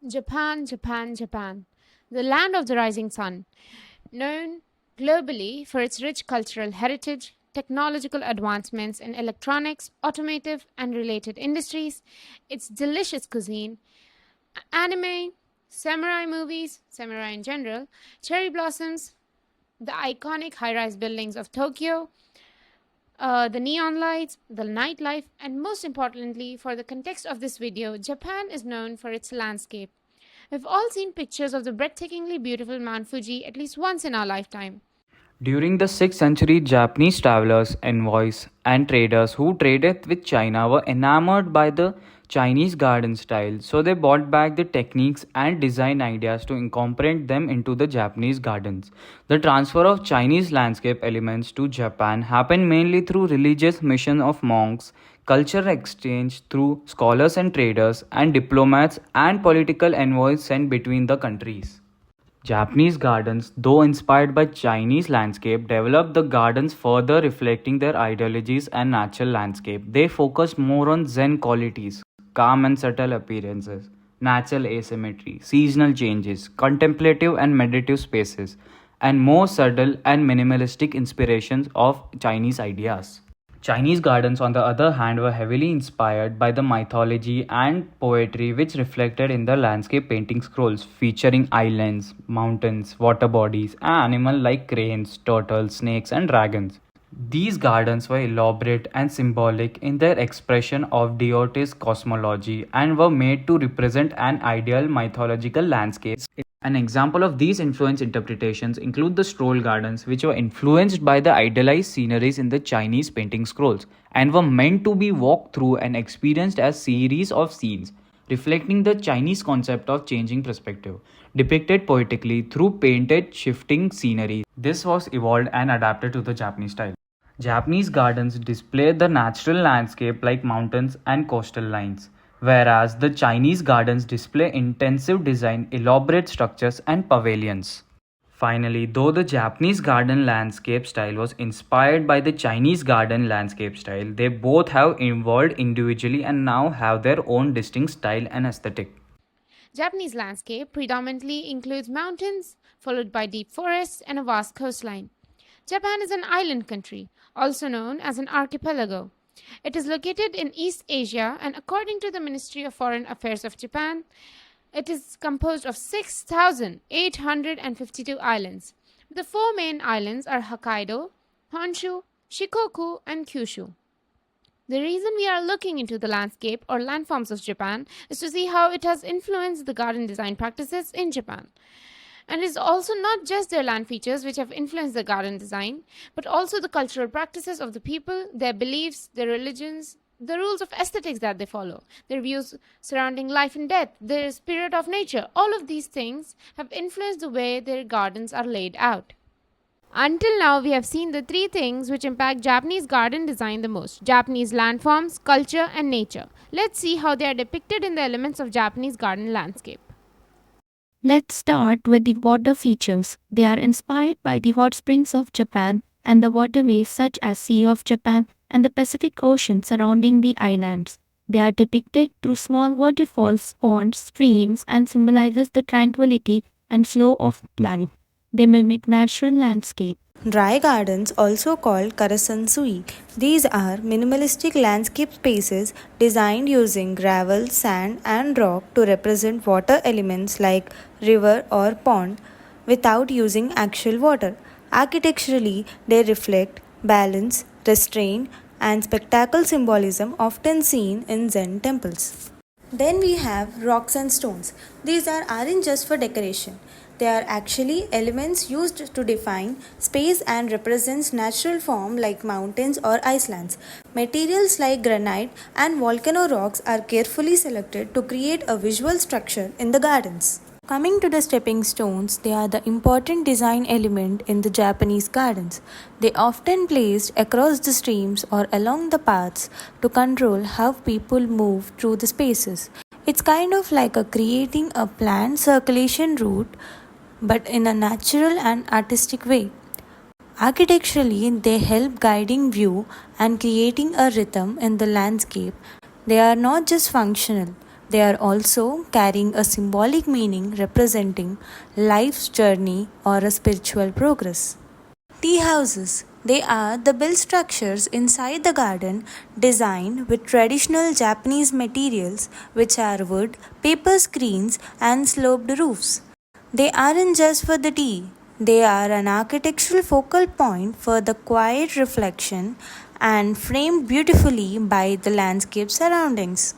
Japan, Japan, Japan, the land of the rising sun, known globally for its rich cultural heritage, technological advancements in electronics, automotive, and related industries, its delicious cuisine, anime, samurai movies, samurai in general, cherry blossoms, the iconic high rise buildings of Tokyo, the neon lights, the nightlife, and most importantly, for the context of this video, Japan is known for its landscape. We've all seen pictures of the breathtakingly beautiful Mount Fuji at least once in our lifetime. During the 6th century, Japanese travelers, envoys, and traders who traded with China were enamored by the Chinese garden style, so they brought back the techniques and design ideas to incorporate them into the Japanese gardens. The transfer of Chinese landscape elements to Japan happened mainly through religious mission of monks, cultural exchange through scholars and traders, and diplomats and political envoys sent between the countries. Japanese gardens, though inspired by Chinese landscape, developed the gardens further reflecting their ideologies and natural landscape. They focused more on Zen qualities, calm and subtle appearances, natural asymmetry, seasonal changes, contemplative and meditative spaces, and more subtle and minimalistic inspirations of Chinese ideas. Chinese gardens, on the other hand, were heavily inspired by the mythology and poetry which reflected in the landscape painting scrolls, featuring islands, mountains, water bodies, and animals like cranes, turtles, snakes, and dragons. These gardens were elaborate and symbolic in their expression of deities' cosmology and were made to represent an ideal mythological landscape. An example of these influence interpretations include the stroll gardens, which were influenced by the idealized sceneries in the Chinese painting scrolls and were meant to be walked through and experienced as series of scenes, reflecting the Chinese concept of changing perspective, depicted poetically through painted shifting scenery. This was evolved and adapted to the Japanese style. Japanese gardens display the natural landscape like mountains and coastal lines, whereas the Chinese gardens display intensive design, elaborate structures, and pavilions. Finally, though the Japanese garden landscape style was inspired by the Chinese garden landscape style, they both have evolved individually and now have their own distinct style and aesthetic. Japanese landscape predominantly includes mountains, followed by deep forests and a vast coastline. Japan is an island country, also known as an archipelago. It is located in East Asia, and according to the Ministry of Foreign Affairs of Japan, it is composed of 6,852 islands. The four main islands are Hokkaido, Honshu, Shikoku, and Kyushu. The reason we are looking into the landscape or landforms of Japan is to see how it has influenced the garden design practices in Japan. And it's also not just their land features which have influenced the garden design, but also the cultural practices of the people, their beliefs, their religions, the rules of aesthetics that they follow, their views surrounding life and death, their spirit of nature. All of these things have influenced the way their gardens are laid out. Until now, we have seen the three things which impact Japanese garden design the most: Japanese landforms, culture, and nature. Let's see how they are depicted in the elements of Japanese garden landscape. Let's start with the water features. They are inspired by the hot springs of Japan and the waterways such as Sea of Japan and the Pacific Ocean surrounding the islands. They are depicted through small waterfalls, ponds, streams, and symbolizes the tranquility and flow of life. They mimic natural landscape. Dry gardens, also called karasansui, these are minimalistic landscape spaces designed using gravel, sand, and rock to represent water elements like river or pond without using actual water. Architecturally, they reflect balance, restraint, and spectacle symbolism often seen in Zen temples. Then we have rocks and stones. These aren't just for decoration. They are actually elements used to define space and represents natural form like mountains or islands. Materials like granite and volcano rocks are carefully selected to create a visual structure in the gardens. Coming to the stepping stones, they are the important design element in the Japanese gardens. They often placed across the streams or along the paths to control how people move through the spaces. It's kind of like creating a planned circulation route but in a natural and artistic way. Architecturally, they help guiding view and creating a rhythm in the landscape. They are not just functional, They are also carrying a symbolic meaning representing life's journey or a spiritual progress. Tea houses. They are the built structures inside the garden designed with traditional Japanese materials, which are wood, paper screens, and sloped roofs. They aren't just for the tea, they are an architectural focal point for the quiet reflection and framed beautifully by the landscape surroundings.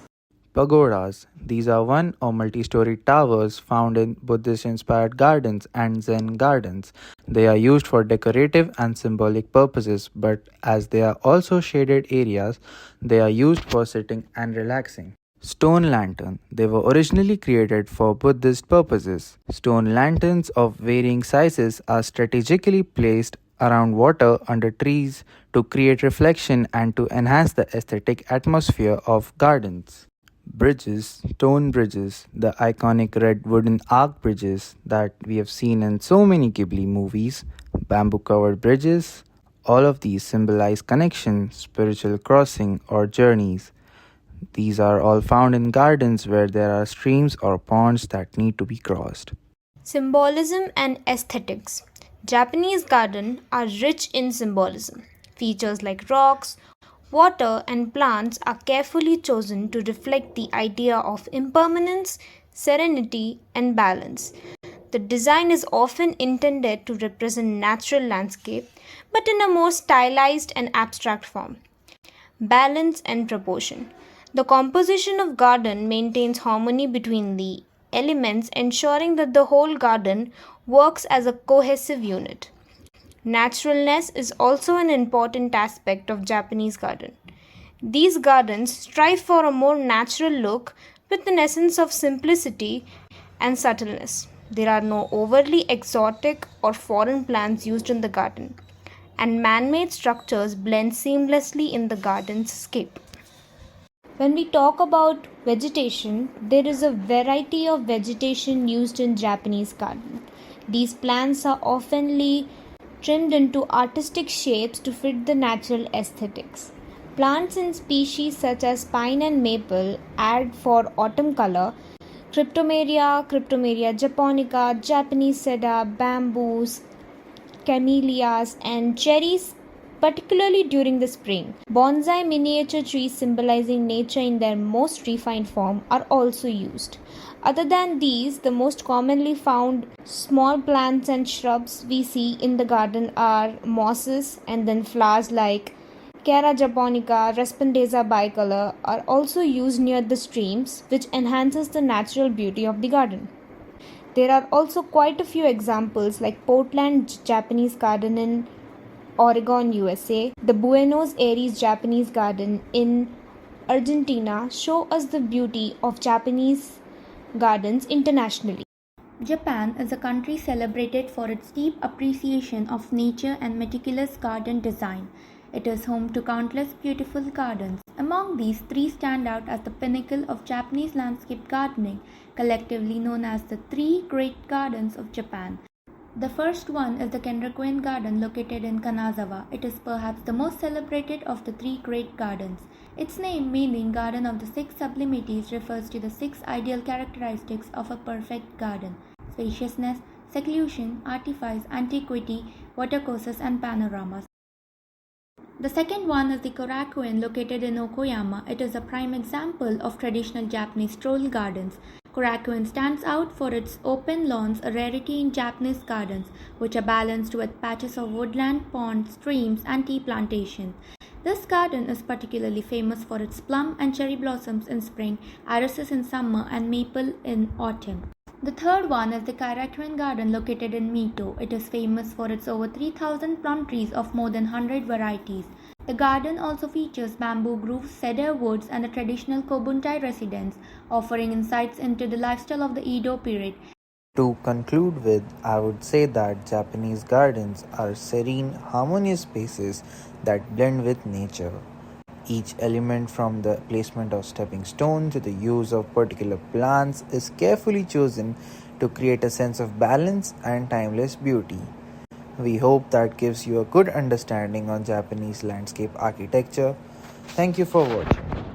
Pagodas. These are one or multi story towers found in Buddhist inspired gardens and Zen gardens. They are used for decorative and symbolic purposes, but as they are also shaded areas, they are used for sitting and relaxing. Stone lantern. They were originally created for Buddhist purposes. Stone lanterns of varying sizes are strategically placed around water under trees to create reflection and to enhance the aesthetic atmosphere of gardens. Bridges, stone bridges, the iconic red wooden arc bridges that we have seen in so many Ghibli movies, bamboo covered bridges, all of these symbolize connection, spiritual crossing, or journeys. These are all found in gardens where there are streams or ponds that need to be crossed. Symbolism and aesthetics. Japanese gardens are rich in symbolism. Features like rocks, water, and plants are carefully chosen to reflect the idea of impermanence, serenity, and balance. The design is often intended to represent natural landscape, but in a more stylized and abstract form. Balance and proportion. The composition of garden maintains harmony between the elements, ensuring that the whole garden works as a cohesive unit. Naturalness is also an important aspect of Japanese garden. These gardens strive for a more natural look with an essence of simplicity and subtleness. There are no overly exotic or foreign plants used in the garden, and man made structures blend seamlessly in the garden's scape. When we talk about vegetation, there is a variety of vegetation used in Japanese garden. These plants are oftenly trimmed into artistic shapes to fit the natural aesthetics. Plants in species such as pine and maple add for autumn color. Cryptomeria japonica, Japanese cedar, bamboos, camellias, and cherries, particularly during the spring. Bonsai miniature trees symbolizing nature in their most refined form are also used. Other than these, the most commonly found small plants and shrubs we see in the garden are mosses, and then flowers like Cara japonica, Respondeza bicolor are also used near the streams, which enhances the natural beauty of the garden. There are also quite a few examples like Portland Japanese Garden in Oregon, USA, the Buenos Aires Japanese Garden in Argentina show us the beauty of Japanese gardens internationally. Japan is a country celebrated for its deep appreciation of nature and meticulous garden design. It is home to countless beautiful gardens. Among these, three stand out as the pinnacle of Japanese landscape gardening, collectively known as the Three Great Gardens of Japan. The first one is the Kenroku Garden located in Kanazawa. It is perhaps the most celebrated of the three great gardens. Its name, meaning Garden of the Six Sublimities, refers to the six ideal characteristics of a perfect garden: spaciousness, seclusion, artifice, antiquity, watercourses, and panoramas. The second one is the Korakuen located in Okoyama. It is a prime example of traditional Japanese stroll gardens. Korakuen stands out for its open lawns, a rarity in Japanese gardens, which are balanced with patches of woodland, ponds, streams, and tea plantations. This garden is particularly famous for its plum and cherry blossoms in spring, irises in summer, and maple in autumn. The third one is the Kairakuren Garden located in Mito. It is famous for its over 3,000 plum trees of more than 100 varieties. The garden also features bamboo groves, cedar woods, and a traditional Kobuntai residence, offering insights into the lifestyle of the Edo period. To conclude with, I would say that Japanese gardens are serene, harmonious spaces that blend with nature. Each element, from the placement of stepping stone to the use of particular plants, is carefully chosen to create a sense of balance and timeless beauty. We hope that gives you a good understanding on Japanese landscape architecture. Thank you for watching.